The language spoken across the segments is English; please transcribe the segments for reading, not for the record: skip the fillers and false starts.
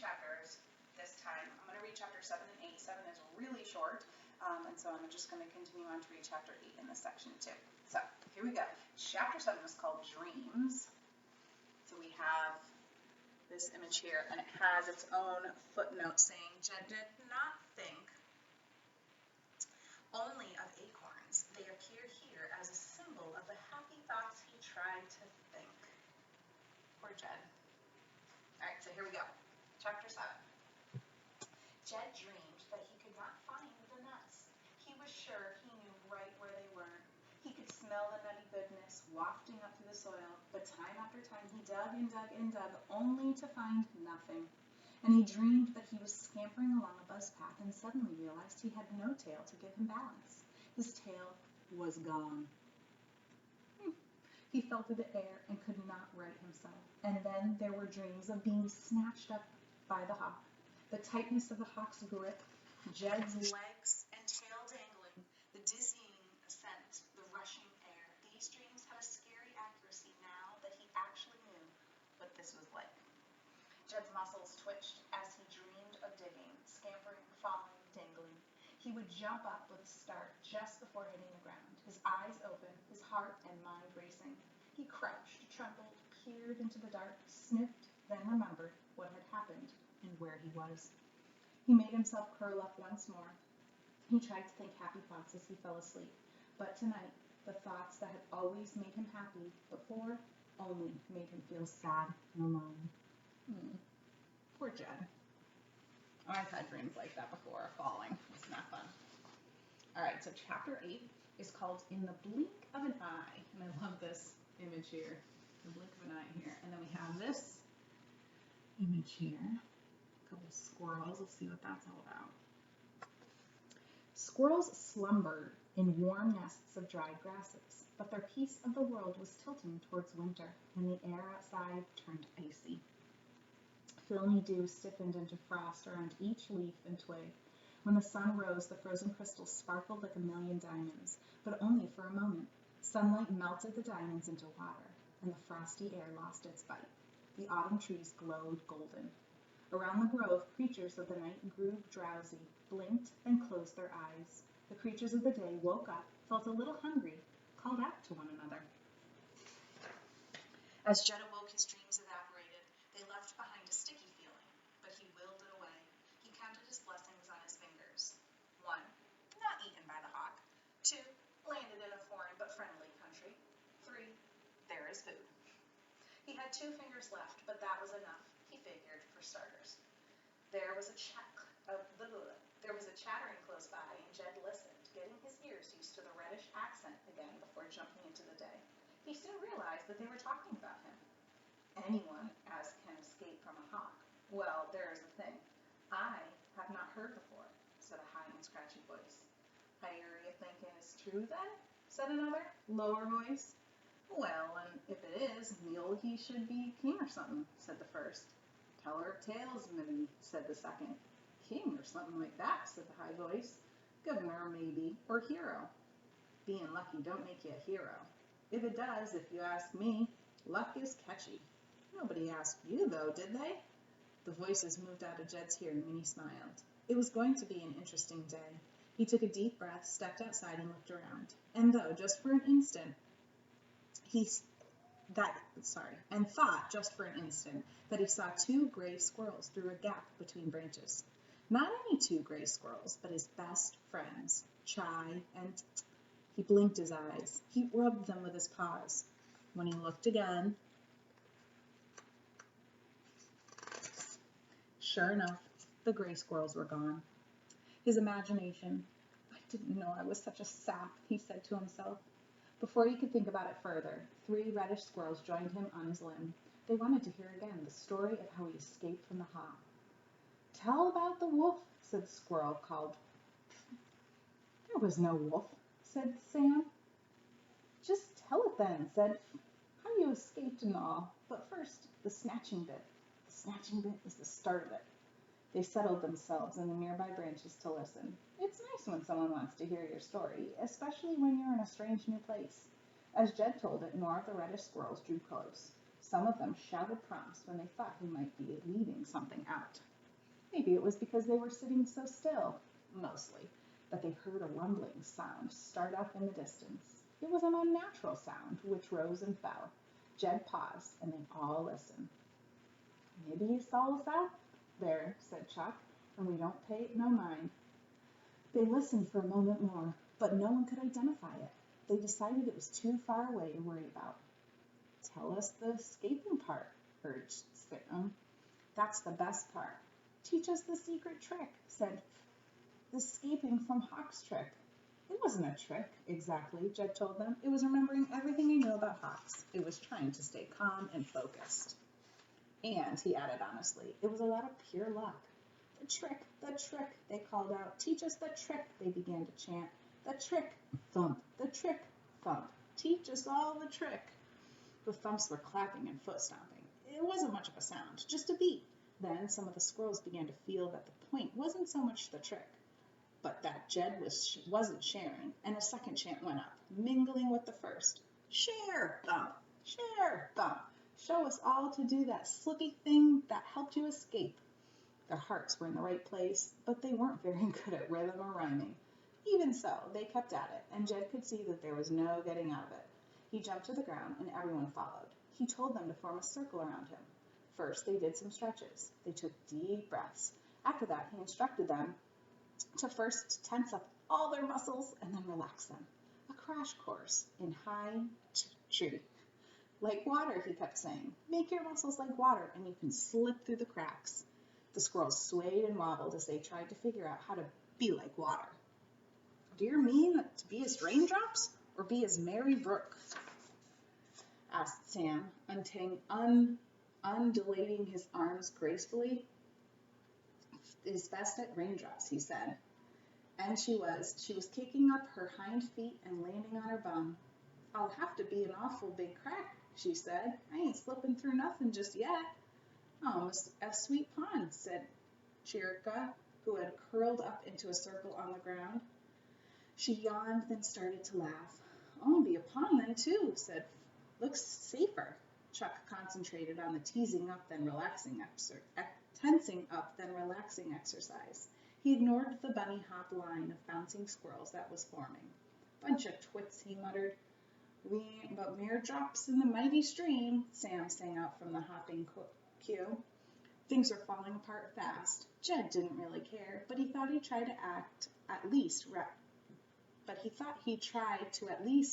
chapters this time. I'm going to read chapter 7 and 8. 7 is really short, and so I'm just going to continue on to read chapter 8 in this section too. So here we go. Chapter 7 is called Dreams. So we have this image here, and it has its own footnote saying, Jed did not think only of acorns. They appear here as a symbol of the happy thoughts he tried to think. Poor Jed. All right, so here we go. Chapter 7. Jed dreamed that he could not find the nuts. He was sure he knew right where they were. He could smell the nutty goodness wafting up through the soil, but time after time he dug and dug and dug, only to find nothing. And he dreamed that he was scampering along a buzz path and suddenly realized he had no tail to give him balance. His tail was gone. He felt of the air and could not right himself. And then there were dreams of being snatched up by the hawk. The tightness of the hawk's grip, Jed's legs and tail dangling, the dizzying ascent, the rushing air. These dreams had a scary accuracy now that he actually knew what this was like. Jed's muscles twitched as he dreamed of digging, scampering, falling, dangling. He would jump up with a start just before hitting the ground, his eyes open, his heart and mind racing. He crouched, trembled, peered into the dark, sniffed, then remembered what had happened and where he was. He made himself curl up once more. He tried to think happy thoughts as he fell asleep, but tonight, the thoughts that had always made him happy before only made him feel sad and alone. Poor Jed. I've had dreams like that before, falling. It's not fun. All right, so chapter 8 is called In the Blink of an Eye. And I love this image here, the blink of an eye here. And then we have this image here, a couple of squirrels. Let's see what that's all about. Squirrels slumbered in warm nests of dried grasses, but their piece of the world was tilting towards winter, and the air outside turned icy. Filmy dew stiffened into frost around each leaf and twig. When the sun rose, the frozen crystals sparkled like a million diamonds, but only for a moment. Sunlight melted the diamonds into water, and the frosty air lost its bite. The autumn trees glowed golden. Around the grove, creatures of the night grew drowsy, blinked, and closed their eyes. The creatures of the day woke up, felt a little hungry, called out to one another. As Jed awoke, his dreams evaporated. They left behind a sticky feeling, but he willed it away. He counted his blessings on his fingers. 1, not eaten by the hawk. 2, landed in a foreign but friendly country. 3, there is food. He had 2 fingers left, but that was enough, he figured, for starters. There was a chattering close by, and Jed listened, getting his ears used to the reddish accent again before jumping into the day. He soon realized that they were talking about him. Anyone as can escape from a hawk. Well, there is a thing I have not heard before, said a high and scratchy voice. I hear you thinking it's true then, said another, lower voice. Well, and if it is, Mule he should be king or something, said the first. Teller of tales, maybe, said the second. King or something like that, said the high voice. Governor, maybe, or hero. Being lucky don't make you a hero. If it does, if you ask me, luck is catchy. Nobody asked you, though, did they? The voices moved out of Jed's hearing, and he smiled. It was going to be an interesting day. He took a deep breath, stepped outside, and looked around. And though, just for an instant, thought just for an instant that he saw 2 gray squirrels through a gap between branches. Not any 2 gray squirrels, but his best friends, Chai and He blinked his eyes. He rubbed them with his paws. When he looked again, sure enough, the gray squirrels were gone. His imagination, I didn't know I was such a sap, he said to himself. Before he could think about it further, 3 reddish squirrels joined him on his limb. They wanted to hear again the story of how he escaped from the hawk. Tell about the wolf, said the squirrel, called. There was no wolf, said Sam. Just tell it then, said how you escaped and all. But first, the snatching bit. The snatching bit is the start of it. They settled themselves in the nearby branches to listen. It's nice when someone wants to hear your story, especially when you're in a strange new place. As Jed told it, more of the reddish squirrels drew close. Some of them shouted prompts when they thought he might be leaving something out. Maybe it was because they were sitting so still, mostly, but they heard a rumbling sound start up in the distance. It was an unnatural sound, which rose and fell. Jed paused, and they all listened. Maybe he saw us out there, said Chuck, and we don't pay it no mind. They listened for a moment more, but no one could identify it. They decided it was too far away to worry about. Tell us the escaping part, urged Sam. That's the best part. Teach us the secret trick, said the escaping from Hawk's trick. It wasn't a trick, exactly, Jed told them. It was remembering everything he knew about Hawks. It was trying to stay calm and focused. And, he added honestly, it was a lot of pure luck. The trick, they called out. Teach us the trick, they began to chant. The trick, thump, the trick, thump. Teach us all the trick. The thumps were clapping and foot stomping. It wasn't much of a sound, just a beat. Then some of the squirrels began to feel that the point wasn't so much the trick, but that Jed wasn't sharing, and a second chant went up, mingling with the first. Share, thump, share, thump. Show us all to do that slippy thing that helped you escape. Their hearts were in the right place, but they weren't very good at rhythm or rhyming. Even so, they kept at it, and Jed could see that there was no getting out of it. He jumped to the ground, and everyone followed. He told them to form a circle around him. First, they did some stretches. They took deep breaths. After that, he instructed them to first tense up all their muscles and then relax them. A crash course in high tree. Like water, he kept saying. Make your muscles like water, and you can slip through the cracks. The squirrels swayed and wobbled as they tried to figure out how to be like water. Do you mean to be as raindrops or be as Mary Brook? Asked Sam, undulating his arms gracefully. Is best at raindrops, he said. And she was kicking up her hind feet and landing on her bum. I'll have to be an awful big crack, she said. I ain't slipping through nothing just yet. Oh, a sweet pond, said Chirka, who had curled up into a circle on the ground. She yawned, then started to laugh. Oh, be a pond then, too, said. Looks safer. Chuck concentrated on the teasing up, then tensing up, then relaxing exercise. He ignored the bunny hop line of bouncing squirrels that was forming. Bunch of twits, he muttered. We ain't but mere drops in the mighty stream, Sam sang out from the hopping queue. Things were falling apart fast. Jed didn't really care, but he thought he'd try to at least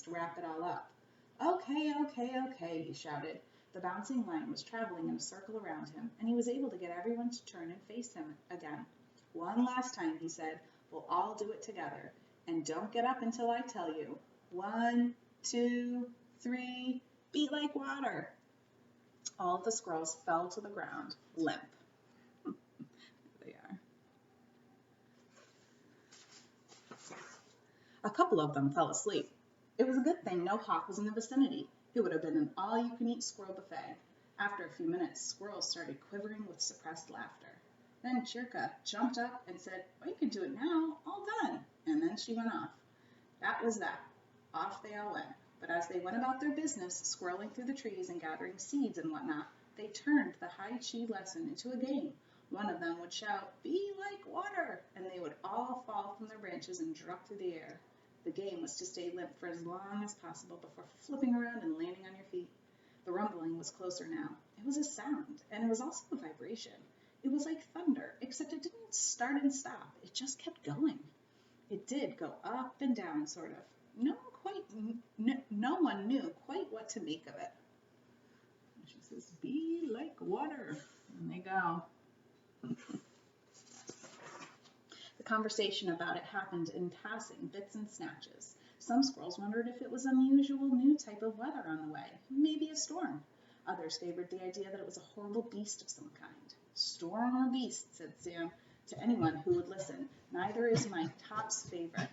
wrap it all up. Okay, he shouted. The bouncing line was traveling in a circle around him, and he was able to get everyone to turn and face him again. One last time, he said. We'll all do it together. And don't get up until I tell you. 1, 2, 3, be like water. All of the squirrels fell to the ground, limp. There they are. A couple of them fell asleep. It was a good thing no hawk was in the vicinity. It would have been an all-you-can-eat squirrel buffet. After a few minutes, squirrels started quivering with suppressed laughter. Then Chirka jumped up and said, well, you can do it now, all done. And then she went off. That was that. Off they all went. But as they went about their business, squirreling through the trees and gathering seeds and whatnot, they turned the high chi lesson into a game. One of them would shout, be like water, and they would all fall from their branches and drop through the air. The game was to stay limp for as long as possible before flipping around and landing on your feet. The rumbling was closer now. It was a sound, and it was also a vibration. It was like thunder, except it didn't start and stop. It just kept going. It did go up and down, sort of. No one knew quite what to make of it. She says, be like water. And they go. The conversation about it happened in passing, bits and snatches. Some squirrels wondered if it was an unusual new type of weather on the way, maybe a storm. Others favored the idea that it was a horrible beast of some kind. Storm or beast, said Sam, to anyone who would listen. Neither is my top's favorite.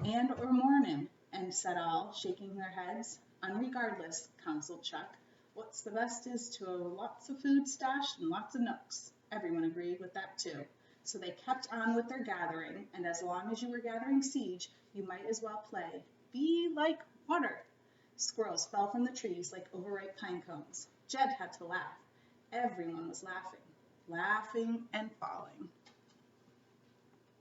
And or mornin', and said all, shaking their heads. Unregardless, counseled Chuck. What's the best is to have lots of food stashed and lots of nooks. Everyone agreed with that too. So they kept on with their gathering, and as long as you were gathering siege, you might as well play. Be like water. Squirrels fell from the trees like overripe pine cones. Jed had to laugh. Everyone was laughing and falling.